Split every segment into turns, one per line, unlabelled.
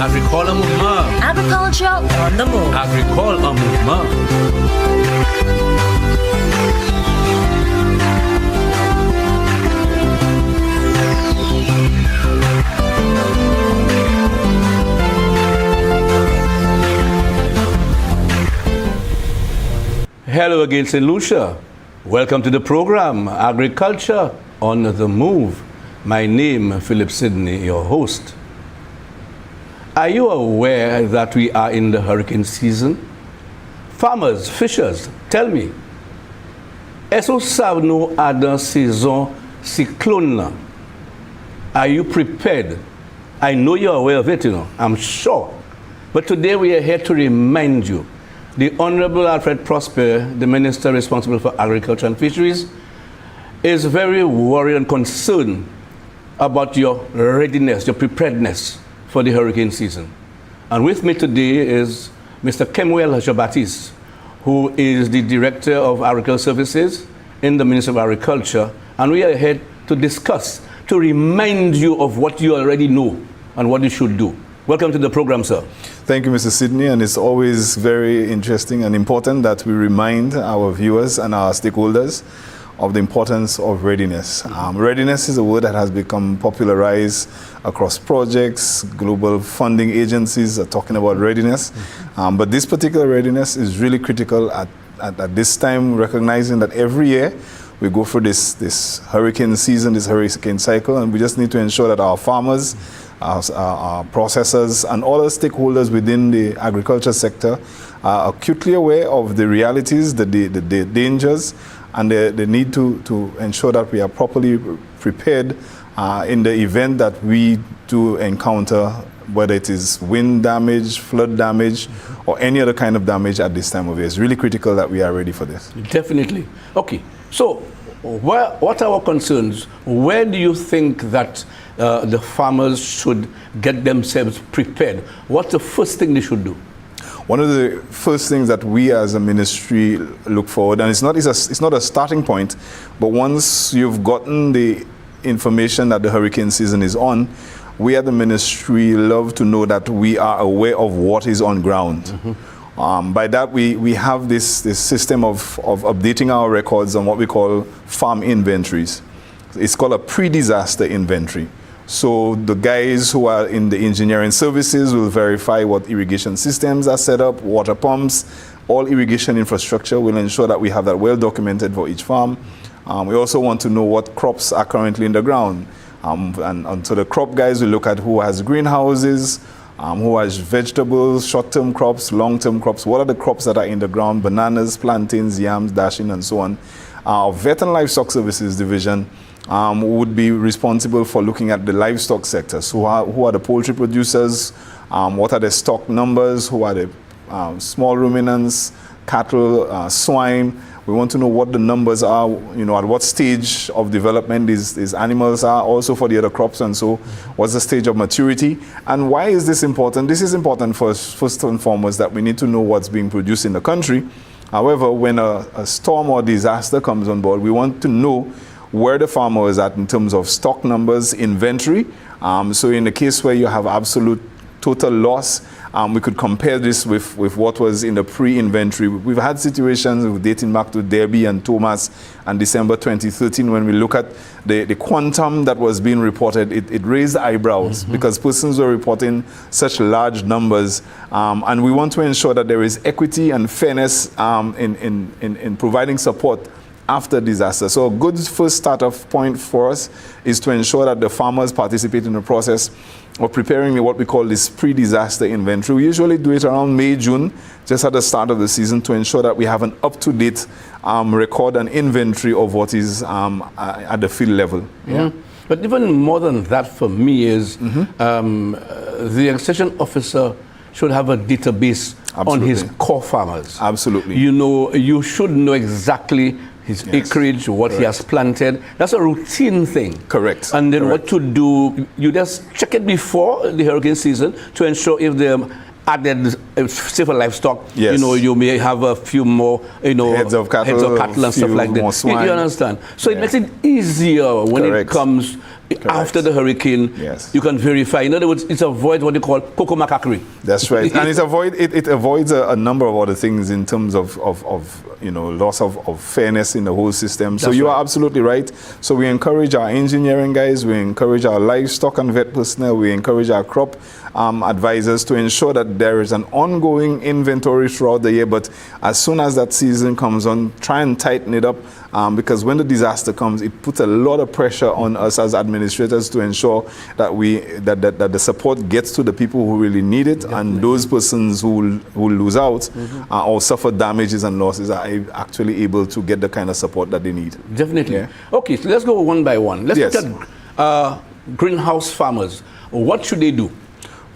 Agricole en mouvement.
Agriculture on the move.
Agricole en mouvement. Hello again, St. Lucia. Welcome to the program, Agriculture on the Move. My name, Philip Sidney, your host. Are you aware that we are in the hurricane season? Farmers, fishers, tell me, est-ce que vous savez nous à dans saison cyclone? Are you prepared? I know you're aware of it, I'm sure. But today we are here to remind you. The Honorable Alfred Prosper, the Minister responsible for Agriculture and Fisheries, is very worried and concerned about your readiness, your preparedness for the hurricane season. And with me today is Mr. Kemuel Jabatis, who is the Director of Agricultural Services in the Ministry of Agriculture. And we are here to discuss, to remind you of what you already know and what you should do. Welcome to the program, sir.
Thank you, Mr. Sidney, and it's always very interesting and important that we remind our viewers and our stakeholders of the importance of readiness. Readiness is a word that has become popularized across projects. Global funding agencies are talking about readiness. But this particular readiness is really critical at this time, recognizing that every year we go through this hurricane season, this hurricane cycle, and we just need to ensure that our farmers, our processors, and all the stakeholders within the agriculture sector are acutely aware of the realities, the dangers, and the need to ensure that we are properly prepared in the event that we do encounter, whether it is wind damage, flood damage, or any other kind of damage at this time of year. It's really critical that we are ready for this.
Definitely. Okay, so what are our concerns? Where do you think that the farmers should get themselves prepared? What's the first thing they should do?
One of the first things that we as a ministry look forward, and it's not a starting point, but once you've gotten the information that the hurricane season is on, we at the ministry love to know that we are aware of what is on ground. By that, we have this system of updating our records on what we call farm inventories. It's called a pre-disaster inventory. So the guys who are in the engineering services will verify what irrigation systems are set up, water pumps, all irrigation infrastructure. Will ensure that we have that well documented for each farm. We also want to know what crops are currently in the ground. And so the crop guys will look at who has greenhouses, who has vegetables, short-term crops, long-term crops. What are the crops that are in the ground? Bananas, plantains, yams, dashing, and so on. Our Vet and Livestock Services Division would be responsible for looking at the livestock sector. So who are the poultry producers? What are the stock numbers? Who are the small ruminants, cattle, swine? We want to know what the numbers are, at what stage of development these animals are, also for the other crops, and so what's the stage of maturity. And why is this important? This is important for us, first and foremost, that we need to know what's being produced in the country. However, when a storm or disaster comes on board, we want to know where the farmer is at in terms of stock numbers, inventory. So in the case where you have absolute total loss, we could compare this with what was in the pre-inventory. We've had situations dating back to Derby and Thomas and December 2013 when we look at the quantum that was being reported, it raised eyebrows because persons were reporting such large numbers. And we want to ensure that there is equity and fairness in providing support after disaster. So a good first start-off point for us is to ensure that the farmers participate in the process of preparing what we call this pre-disaster inventory. We usually do it around May, June, just at the start of the season, to ensure that we have an up-to-date record and inventory of what is at the field level. Yeah.
But even more than that for me is the extension officer should have a database on his core farmers.
Absolutely.
You should know exactly his acreage, what he has planted. That's a routine thing.
Correct.
And then what to do, you just check it before the hurricane season to ensure if the added, say for livestock, you may have a few more,
heads of cattle
and stuff like that. You understand? So it makes it easier when it comes after the hurricane,
Yes.
you can verify. In other words, it avoids what they call cocoa macaquerie.
That's right, and it avoids a number of other things in terms of loss of fairness in the whole system. So you are absolutely right. So we encourage our engineering guys, we encourage our livestock and vet personnel, we encourage our crop advisors to ensure that there is an ongoing inventory throughout the year. But as soon as that season comes on, try and tighten it up, because when the disaster comes, it puts a lot of pressure on us as administrators to ensure that that the support gets to the people who really need it, and those persons who lose out or suffer damages and losses are actually able to get the kind of support that they need.
Definitely.
Yeah.
Okay, so let's go one by one. Let's
Yes.
look at greenhouse farmers. What should they do?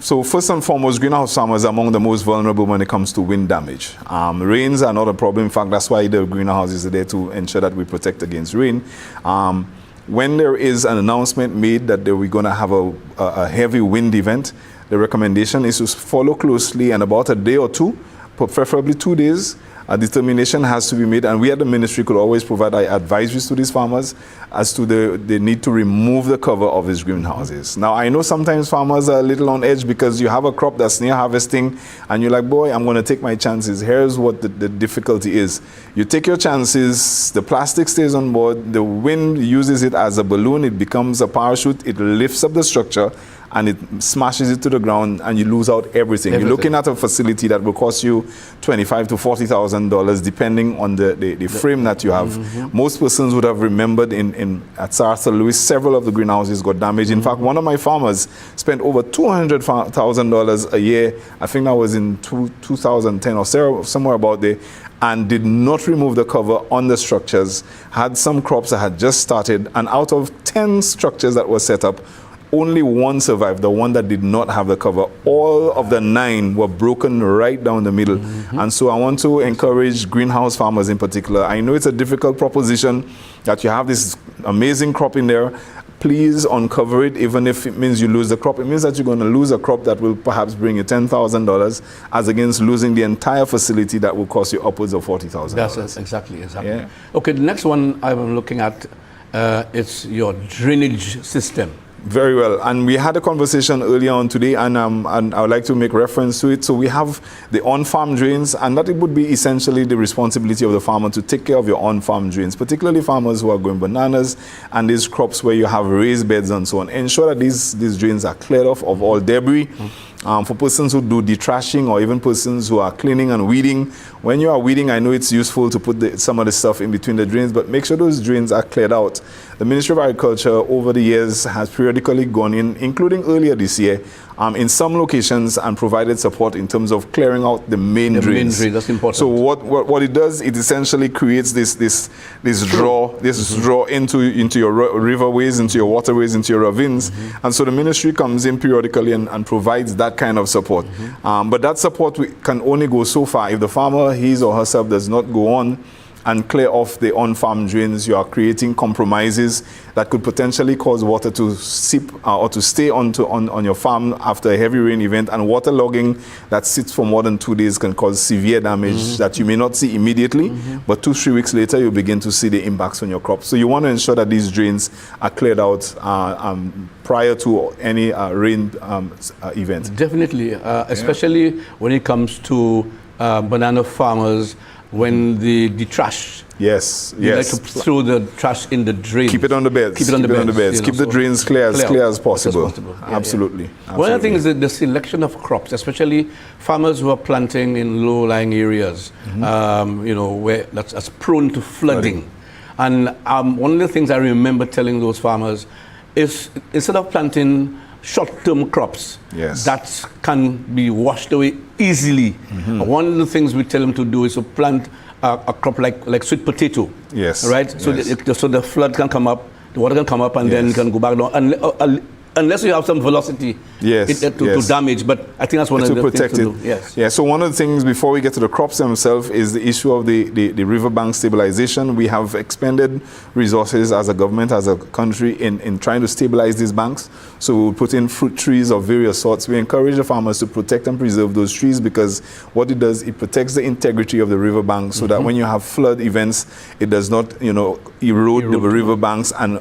So first and foremost, greenhouse farmers are among the most vulnerable when it comes to wind damage. Rains are not a problem. In fact, that's why the greenhouses are there, to ensure that we protect against rain. When there is an announcement made that we're going to have a heavy wind event, the recommendation is to follow closely, and about a day or two, preferably 2 days, a determination has to be made, and we at the ministry could always provide advisories to these farmers as to the need to remove the cover of these greenhouses. Now, I know sometimes farmers are a little on edge because you have a crop that's near harvesting and you're like, boy, I'm going to take my chances. Here's what the difficulty is. You take your chances, the plastic stays on board, the wind uses it as a balloon, it becomes a parachute, it lifts up the structure, and it smashes it to the ground, and you lose out everything. You're looking at a facility that will cost you $25,000 to $40,000, depending on the frame that you have. Most persons would have remembered at Sir Arthur Lewis, several of the greenhouses got damaged. In fact, one of my farmers spent over $200,000 a year. I think that was in 2010 or somewhere about there, and did not remove the cover on the structures. Had some crops that had just started, and out of 10 structures that were set up, only one survived, the one that did not have the cover. All of the 9 were broken right down the middle. And so I want to encourage greenhouse farmers in particular. I know it's a difficult proposition that you have this amazing crop in there. Please uncover it, even if it means you lose the crop. It means that you're going to lose a crop that will perhaps bring you $10,000, as against losing the entire facility that will cost you upwards of $40,000.
That's exactly.
Yeah. Okay,
the next one I'm looking at, it's your drainage system.
Very well, and we had a conversation earlier on today, and I would like to make reference to it. So we have the on-farm drains, and that it would be essentially the responsibility of the farmer to take care of your on-farm drains, particularly farmers who are growing bananas and these crops where you have raised beds and so on. Ensure that these drains are cleared off of all debris. For persons who do detrashing, or even persons who are cleaning and weeding, when you are weeding, I know it's useful to put some of the stuff in between the drains, but make sure those drains are cleared out. The Ministry of Agriculture over the years has periodically gone in, including earlier this year, in some locations, and provided support in terms of clearing out the main drains.
That's important.
So what it does, it essentially creates this draw into your riverways, into your waterways, into your ravines. And so the ministry comes in periodically and provides that kind of support. But that support can only go so far. If the farmer, his or herself, does not go on and clear off the on-farm drains, you are creating compromises that could potentially cause water to seep or to stay on your farm after a heavy rain event. And waterlogging that sits for more than 2 days can cause severe damage that you may not see immediately, but 2-3 weeks later you begin to see the impacts on your crops. So you want to ensure that these drains are cleared out prior to any rain event.
Definitely, especially when it comes to banana farmers. When they detrash, you like to throw the trash in the drain.
Keep it on the beds. Keep the drains clear as possible. Absolutely.
One of the things is the selection of crops, especially farmers who are planting in low-lying areas, where that's prone to flooding. And one of the things I remember telling those farmers is, instead of planting short-term crops that can be washed away easily. One of the things we tell them to do is to plant a crop like sweet potato. Right? So the flood can come up, the water can come up, and then it can go back down. Unless you have some velocity to damage, but I think that's one of the things to do. So one of the things before we get to the crops themselves is the issue of the riverbank stabilization. We have expended resources as a government, as a country, in trying to stabilize these banks. So we'll put in fruit trees of various sorts. We encourage the farmers to protect and preserve those trees, because what it does, it protects the integrity of the riverbank, so that when you have flood events, it does not erode the riverbanks and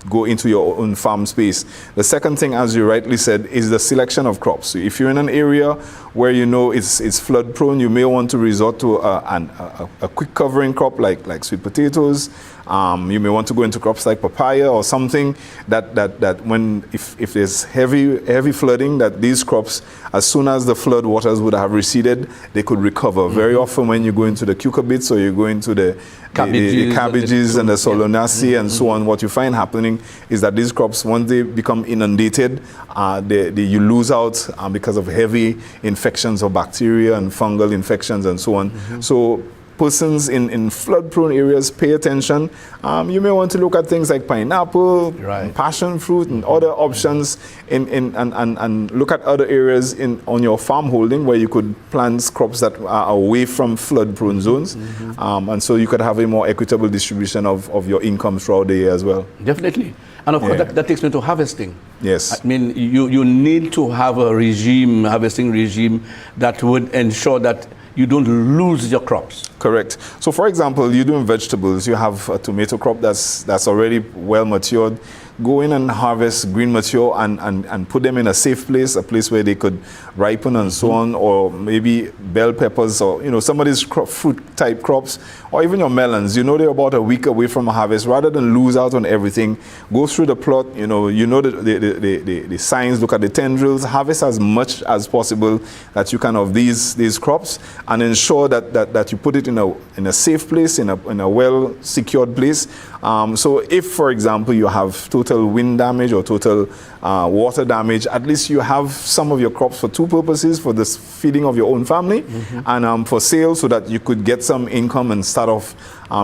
go into your own farm space. The second thing, as you rightly said, is the selection of crops. So if you're in an area where you know it's flood prone, you may want to resort to a quick covering crop like sweet potatoes. You may want to go into crops like papaya or something that when if there's heavy flooding, that these crops, as soon as the flood waters would have receded, they could recover. Very often when you go into the cucurbits or you go into the cabbages and the solanaceae and so on, what you find happening is that these crops, once they become inundated, you lose out because of heavy infections of bacteria and fungal infections and so on. So persons in flood-prone areas, pay attention. You may want to look at things like pineapple, and passion fruit, and other options, and look at other areas on your farm holding where you could plant crops that are away from flood-prone zones, and so you could have a more equitable distribution of your income throughout the year as well.
Definitely. And of course, that takes me to harvesting.
Yes.
I mean, you need to have a harvesting regime that would ensure that you don't lose your crops.
Correct. So for example, you're doing vegetables, you have a tomato crop that's already well matured. Go in and harvest green mature and put them in a safe place, a place where they could ripen and so on, or maybe bell peppers or some of these fruit type crops, or even your melons. They're about a week away from harvest. Rather than lose out on everything, go through the plot. The signs, look at the tendrils, harvest as much as possible that you can of these crops, and ensure that you put it in a safe place, in a well secured place. So if, for example, you have total wind damage or total water damage, at least you have some of your crops for two purposes: for the feeding of your own family and for sale, so that you could get some income and start off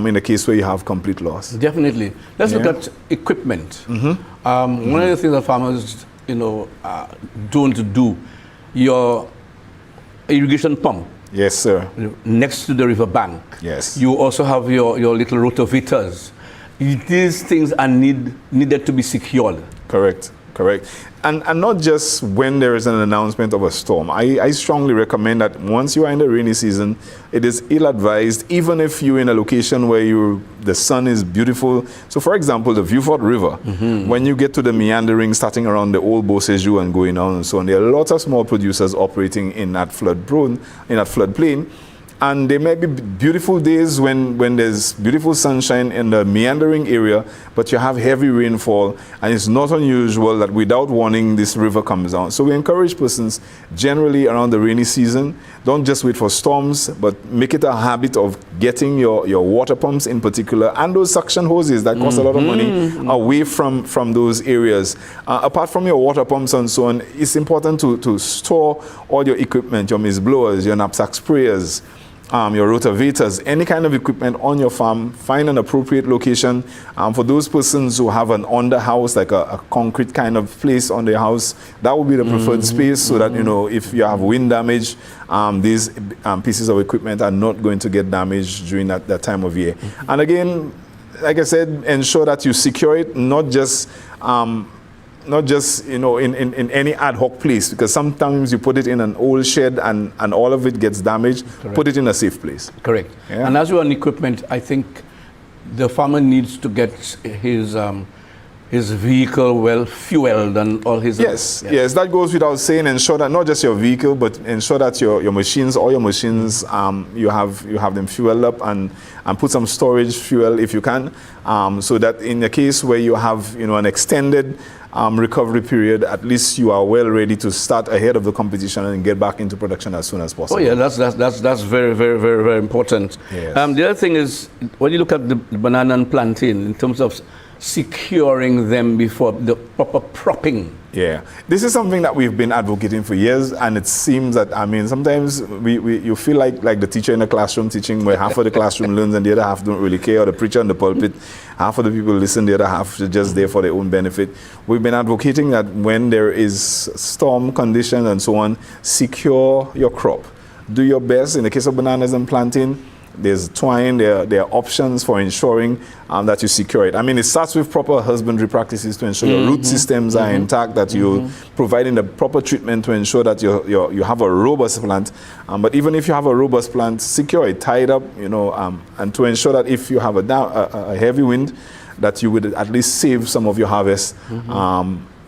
in the case where you have complete loss.
Definitely. Let's look at equipment. One of the things that farmers don't do, your irrigation pump.
Yes, sir.
Next to the river bank.
Yes.
You also have your little rotovators. These things are needed to be secured.
Correct. And not just when there is an announcement of a storm. I strongly recommend that once you are in the rainy season, it is ill-advised, even if you're in a location where the sun is beautiful. So for example, the Vieux River, when you get to the meandering starting around the old Beausejour and going on and so on, there are lots of small producers operating in that floodplain. And there may be beautiful days when there's beautiful sunshine in the meandering area, but you have heavy rainfall, and it's not unusual that without warning this river comes down. So we encourage persons generally around the rainy season, don't just wait for storms, but make it a habit of getting your water pumps in particular, and those suction hoses that cost a lot of money, away from those areas. Apart from your water pumps and so on, it's important to store all your equipment, your maize blowers, your knapsack sprayers, your rotavators, any kind of equipment on your farm. Find an appropriate location. For ththose persons who have an under house, like a concrete kind of place on their house, that would be the preferred space, so that if you have wind damage, these pieces of equipment are not going to get damaged during that time of year. And again, like I said, ensure that you secure it, not just in any ad hoc place, because sometimes you put it in an old shed and all of it gets damaged. Correct. Put it in a safe place.
Correct. Yeah. And as you're on equipment, I think the farmer needs to get his vehicle well fueled and all his...
Yes, that goes without saying. Ensure that not just your vehicle, but ensure that all your machines, you have them fueled up and put some storage fuel if you can, so that in the case where you have an extended recovery period, at least you are well ready to start ahead of the competition and get back into production as soon as possible.
Oh yeah, that's very, very, very, very important.
Yes.
The other thing is, when you look at the banana and plantain, in terms of securing them before the proper propping.
Yeah, this is something that we've been advocating for years, and it seems that, sometimes you feel like the teacher in the classroom teaching, where half of the classroom learns and the other half don't really care, or the preacher in the pulpit, half of the people listen, the other half are just there for their own benefit. We've been advocating that when there is storm conditions and so on, secure your crop. Do your best. In the case of bananas and plantain, there's twine, there are options for ensuring that you secure it. It starts with proper husbandry practices to ensure your root systems are intact, that you're providing the proper treatment to ensure that you have a robust plant. But even if you have a robust plant, secure it, tie it up, and to ensure that if you have a heavy wind, that you would at least save some of your harvest.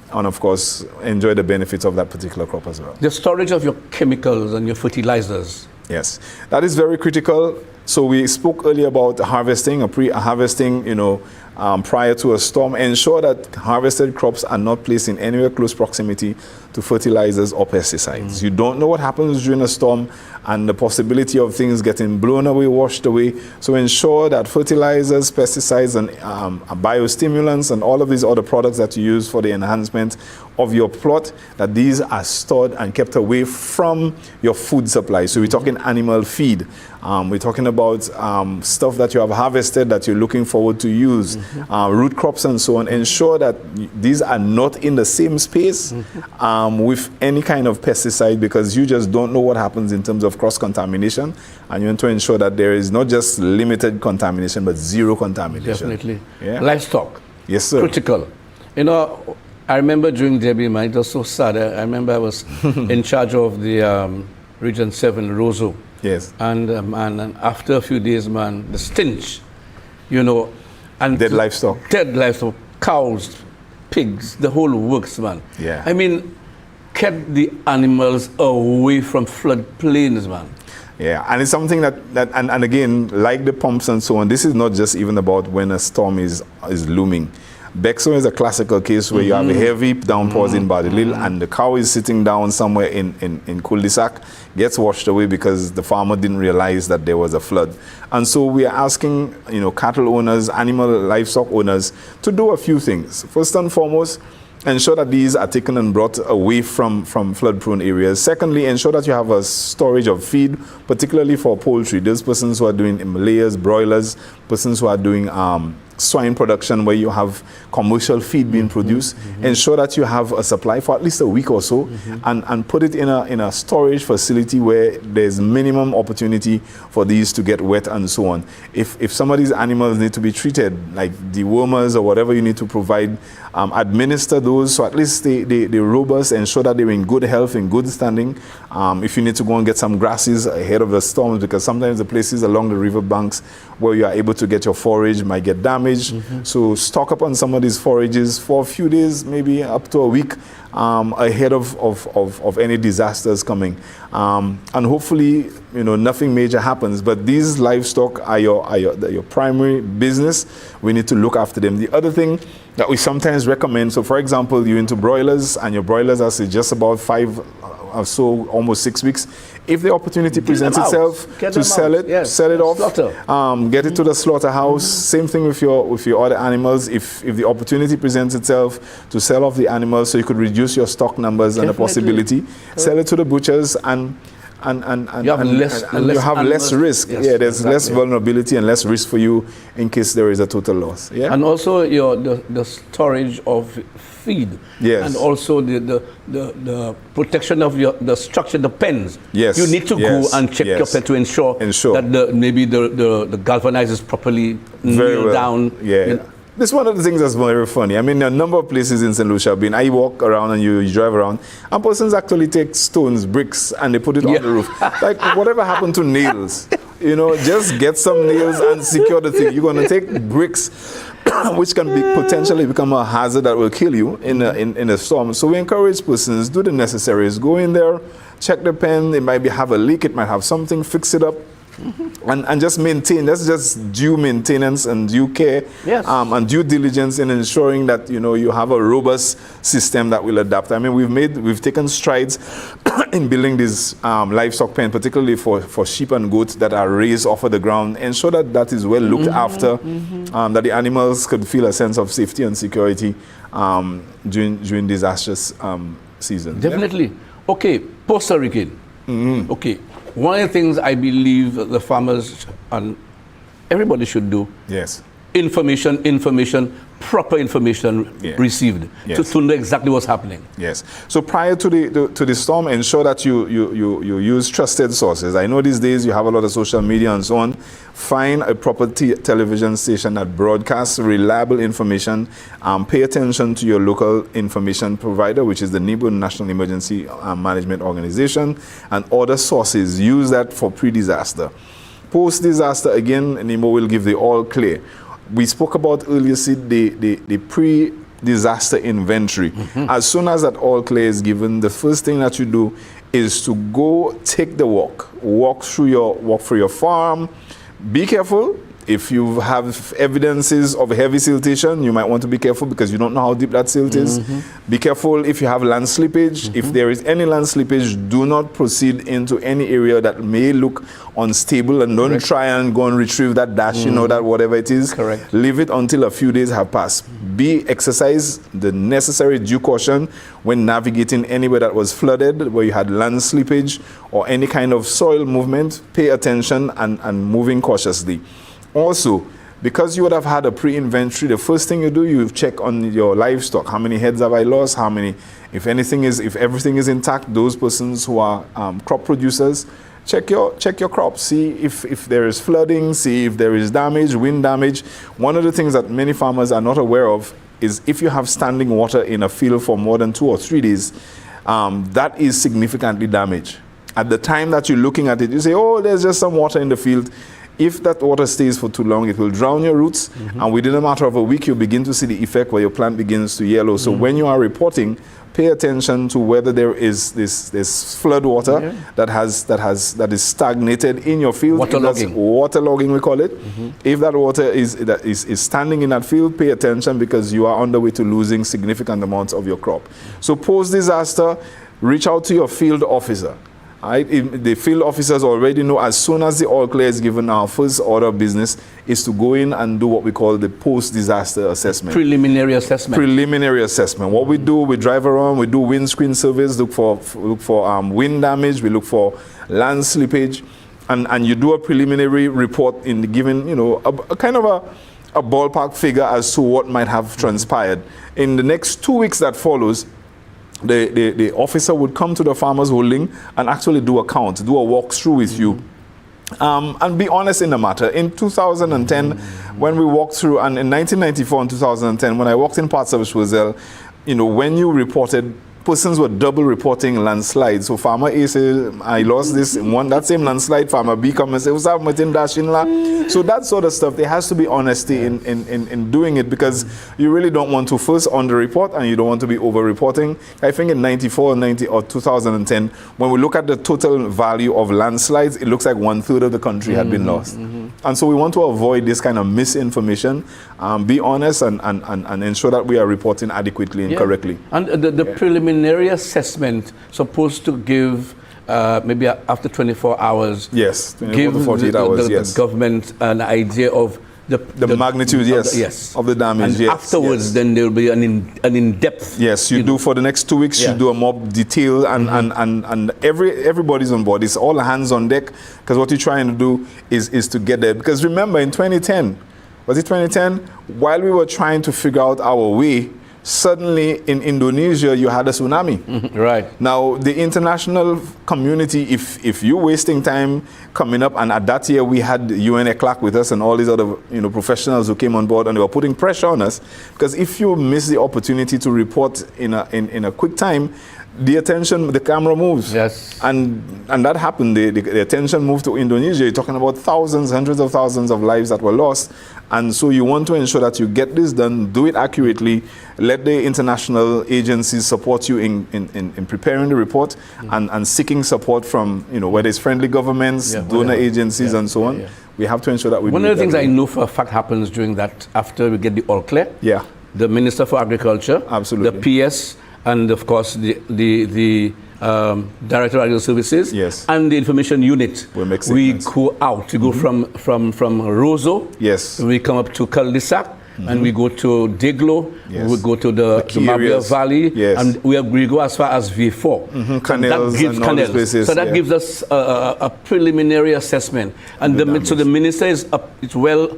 And of course, enjoy the benefits of that particular crop as well.
The storage of your chemicals and your fertilizers.
Yes, that is very critical. So we spoke earlier about harvesting or pre-harvesting, prior to a storm. Ensure that harvested crops are not placed in anywhere close proximity to fertilizers or pesticides. You don't know what happens during a storm and the possibility of things getting blown away, washed away. So ensure that fertilizers, pesticides, and biostimulants and all of these other products that you use for the enhancement of your plot, that these are stored and kept away from your food supply. So we're talking animal feed. We're talking about stuff that you have harvested that you're looking forward to use, root crops and so on. Ensure that these are not in the same space with any kind of pesticide, because you just don't know what happens in terms of cross-contamination, and you want to ensure that there is not just limited contamination but zero contamination.
Definitely.
Yeah.
Livestock.
Yes, sir.
Critical. I remember during Debbie, man, it was so sad. I remember I was in charge of the Region 7, Roseau.
Yes.
And after a few days, man, the stench, and
Dead livestock.
Dead livestock, cows, pigs, the whole works, man.
Yeah.
I mean, kept the animals away from floodplains, man.
Yeah, and it's something that and again, like the pumps and so on, this is not just even about when a storm is looming. Bexo is a classical case where you have a heavy downpours in Badilil and the cow is sitting down somewhere in cul-de-sac, gets washed away because the farmer didn't realize that there was a flood. And so we are asking, cattle owners, animal livestock owners to do a few things. First and foremost, ensure that these are taken and brought away from flood-prone areas. Secondly, ensure that you have a storage of feed, particularly for poultry. Those persons who are doing layers, broilers, persons who are doing swine production where you have commercial feed being produced. Ensure that you have a supply for at least a week or so, and put it in a storage facility where there's minimum opportunity for these to get wet and so on. If some of these animals need to be treated, like dewormers or whatever you need to provide, administer those so at least they're robust. Ensure that they're in good health, in good standing. If you need to go and get some grasses ahead of the storms, because sometimes the places along the river banks where you are able to get your forage might get damaged. So stock up on some of these forages for a few days, maybe up to a week, ahead of any disasters coming. And hopefully, nothing major happens. But these livestock are your primary business. We need to look after them. The other thing that we sometimes recommend, so for example, you're into broilers and your broilers are say just about 5 or so, almost 6 weeks. If the opportunity presents itself to sell it off, get it to the slaughterhouse. Same thing with your other animals. If the opportunity presents itself to sell off the animals, so you could reduce your stock numbers and the possibility, sell it to the butchers and you have less risk.
Yes,
there's less vulnerability and less risk for you in case there is a total loss. Yeah,
and also the storage of feed.
Yes,
and also the protection of the structure, the pens.
Yes,
you need to go and check your pen to ensure that maybe the galvanized is properly nailed down.
Yeah. This is one of the things that's very funny. I mean, a number of places in St. Lucia, I walk around and you drive around, and persons actually take stones, bricks, and they put it on the roof. Like, whatever happened to nails? Just get some nails and secure the thing. You're going to take bricks, which can potentially become a hazard that will kill you in a storm. So we encourage persons, do the necessaries. Go in there, check the pen. It might have a leak. It might have something. Fix it up. And just maintain. That's just due maintenance and due care, and due diligence in ensuring that you have a robust system that will adapt. I mean, we've taken strides in building these livestock pen, particularly for sheep and goats that are raised off of the ground. Ensure that is well looked after, that the animals could feel a sense of safety and security during disastrous season.
Definitely. Yeah? Okay, post-hurricane. Okay. One of the things I believe the farmers and everybody should do, information, proper information received to know exactly what's happening.
Yes. So prior to the storm, ensure that you use trusted sources. I know these days you have a lot of social media and so on. Find a proper television station that broadcasts reliable information. Pay attention to your local information provider, which is the NEBO, National Emergency Management Organization, and other sources. Use that for pre-disaster. Post-disaster, again, NEBO will give the all clear. We spoke about earlier, the pre-disaster inventory. As soon as that all clear is given, the first thing that you do is to go take the walk through your farm. Be careful. If you have evidences of heavy siltation, you might want to be careful because you don't know how deep that silt is. Be careful if you have land slippage. If there is any land slippage, do not proceed into any area that may look unstable, and don't try and go and retrieve that dash, that whatever it is.
Correct.
Leave it until a few days have passed. Exercise the necessary due caution when navigating anywhere that was flooded, where you had land slippage or any kind of soil movement. Pay attention and moving cautiously. Also, because you would have had a pre-inventory, the first thing you do, you check on your livestock. How many heads have I lost? How many, if everything is intact, those persons who are crop producers, check your crops. See if there is flooding, see if there is damage, wind damage. One of the things that many farmers are not aware of is if you have standing water in a field for more than 2 or 3 days, that is significantly damaged. At the time that you're looking at it, you say, oh, there's just some water in the field. If that water stays for too long, it will drown your roots, and within a matter of a week, you'll begin to see the effect where your plant begins to yellow. So when you are reporting, pay attention to whether there is this flood water that is stagnated in your field.
Waterlogging.
Waterlogging, we call it. If that water is standing in that field, pay attention because you are on the way to losing significant amounts of your crop. So post-disaster, reach out to your field officer. The field officers already know as soon as the all clear is given, our first order of business is to go in and do what we call the post-disaster assessment.
Preliminary assessment.
Preliminary assessment. What we do, we drive around, we do windscreen surveys, look for wind damage, we look for land slippage, and you do a preliminary report in the given, a kind of a ballpark figure as to what might have transpired. In the next 2 weeks that follows, the officer would come to the farmer's holding and actually do a count, do a walkthrough with you. And be honest in the matter. In 2010, when we walked through, and in 1994 and 2010, when I walked in parts of Choiseul, when you reported, persons were double reporting landslides. So farmer A says, I lost this in that same landslide. Farmer B comes and says, what's up, Martin Dashinla? So that sort of stuff, there has to be honesty in doing it, because you really don't want to first under-report and you don't want to be over-reporting. I think in 94, 90, or 2010, when we look at the total value of landslides, it looks like 1/3 of the country had been lost. And so we want to avoid this kind of misinformation, be honest and ensure that we are reporting adequately and correctly.
And the preliminary assessment supposed to give maybe after 24 hours.
Yes, 24
give
to 48 hours.
The government an idea of the
magnitude, of the damage.
And afterwards, then there will be an in-depth.
Yes, you do for the next 2 weeks. You do a more detailed and everybody's on board. It's all hands on deck, because what you're trying to do is to get there. Because remember, in 2010, was it 2010? While we were trying to figure out our way, suddenly in Indonesia you had a tsunami.
Right.
Now the international community, if you're wasting time coming up, and at that year we had UN ECLAC with us and all these other professionals who came on board, and they were putting pressure on us, because if you miss the opportunity to report in a quick time, the camera moves.
Yes.
And that happened. The attention moved to Indonesia. You're talking about thousands, hundreds of thousands of lives that were lost. And so you want to ensure that you get this done, do it accurately, let the international agencies support you in preparing the report and seeking support from, whether it's friendly governments, donor agencies, and so on. We have to ensure that we do
One of the things I know for a fact happens during that, after we get the all clear, the Minister for Agriculture,
absolutely,
the PS, and of course the Director of Agricultural Services, and the Information Unit. We go out. We go from Roseau.
Yes.
We come up to Cul-de-sac, and we go to Deglo. We go to the Mabia Valley, and we go as far as V4.
Canals and all these places.
So that gives us a preliminary assessment, and so the minister is well,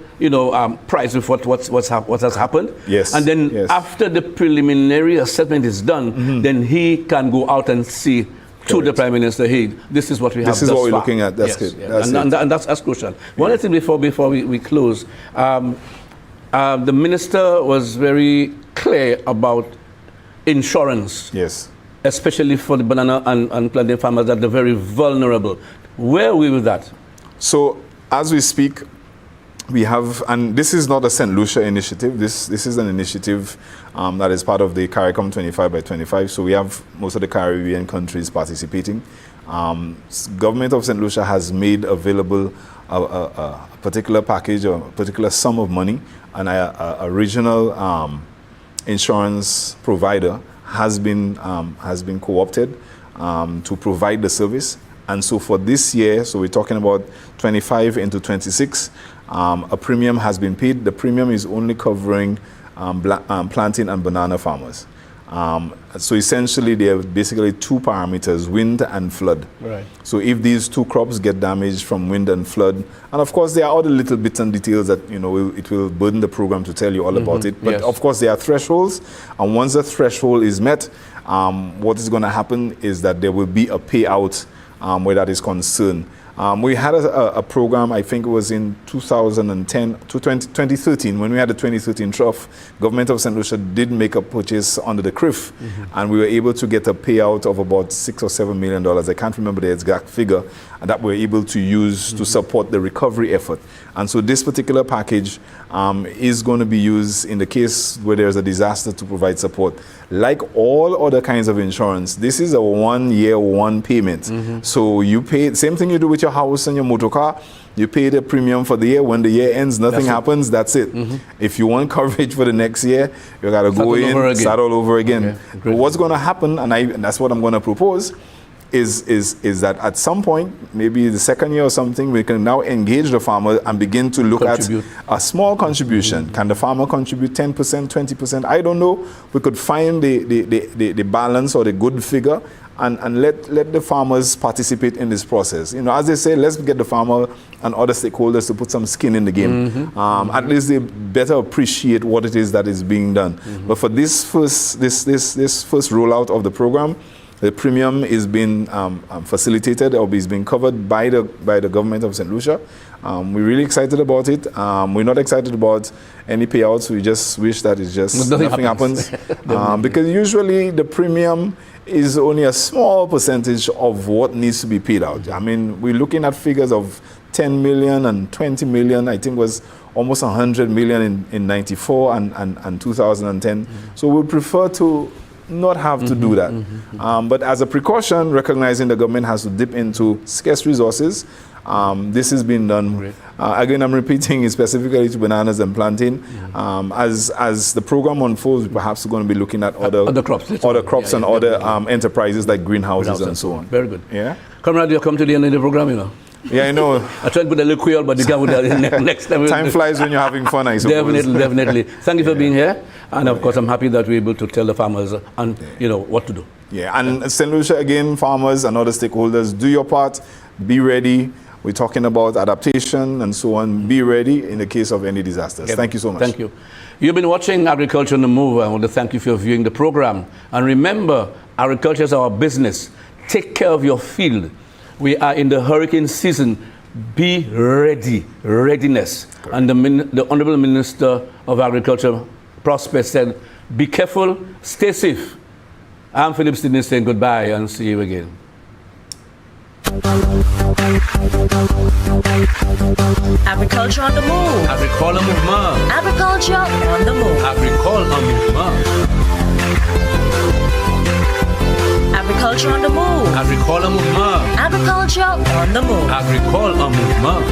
priced with what has happened.
Yes.
And then after the preliminary assessment is done, then he can go out and see to the Prime Minister, hey, this is what we have.
This is what we're looking at. That's good.
And that's crucial. One other thing before we close. The minister was very clear about insurance.
Yes.
Especially for the banana and plantain farmers that are very vulnerable. Where are we with that?
So, as we speak, we have, and this is not a St. Lucia initiative, this is an initiative that is part of the CARICOM 25 by 25, so we have most of the Caribbean countries participating. Government of St. Lucia has made available a particular package or a particular sum of money, and a regional insurance provider has been co-opted to provide the service. And so for this year, so we're talking about 25 into 26, a premium has been paid. The premium is only covering plantain and banana farmers. So essentially, there are basically two parameters, wind and flood.
Right.
So if these two crops get damaged from wind and flood, and of course there are other little bits and details that, you know, it will burden the program to tell you all about it. But
Yes.
of course there are thresholds, and once the threshold is met, what is going to happen is that there will be a payout where that is concerned. We had a program, I think it was in 2013, when we had the 2013 trough. Government of St. Lucia did make a purchase under the CRIF, and we were able to get a payout of about $6 or $7 million. I can't remember the exact figure, and that we're able to use to support the recovery effort. And so this particular package is going to be used in the case where there's a disaster to provide support. Like all other kinds of insurance, this is a 1 year, one payment. So you pay, same thing you do with your house and your motor car, you pay the premium for the year. When the year ends, nothing happens, that's it. If you want coverage for the next year, you got to go in, start all over again.
Okay.
But what's going to happen, and that's what I'm going to propose, is that at some point, maybe the second year or something, we can now engage the farmer and begin to look at a small contribution. Can the farmer contribute 10%, 20%? I don't know. We could find the balance or the good figure and let the farmers participate in this process. You know, as they say, let's get the farmer and other stakeholders to put some skin in the game. At least they better appreciate what it is that is being done. But for this first rollout of the program, the premium is being facilitated or is being covered by the government of St. Lucia. We're really excited about it. We're not excited about any payouts. We just wish that it's just nothing happens. Because usually the premium is only a small percentage of what needs to be paid out. I mean, we're looking at figures of 10 million and 20 million. I think was almost 100 million in 94 and 2010. So we prefer to not have to do that. But as a precaution, recognizing the government has to dip into scarce resources, this has been done. Again, I'm repeating it specifically to bananas and plantain. As the program unfolds, we're perhaps going to be looking at other crops and other enterprises like greenhouses and so on.
Very good.
Yeah.
Comrade, you come to the end of the program, you know.
Yeah, I know.
I tried to put a little queer, but you can't put that next time.
Time flies when you're having fun, I suppose.
Definitely. Thank you for being here. And of course, I'm happy that we're able to tell the farmers and you know what to do. Yeah, and St. Lucia, again, farmers and other stakeholders, do your part, be ready. We're talking about adaptation and so on. Be ready in the case of any disasters. Thank you so much. Thank you. You've been watching Agriculture on the Move. I want to thank you for viewing the program. And remember, agriculture is our business. Take care of your field. We are in the hurricane season. Be ready, readiness. Correct. And the Honorable Minister of Agriculture, Prosper, said, be careful, stay safe. I'm Philip Sidney saying goodbye and see you again.
Agriculture on the move.
Agriculture movement.
Agriculture on the move.
Agriculture movement.
Agriculture on the move.
Agriculture movement.
Agriculture on the move.
Agriculture movement.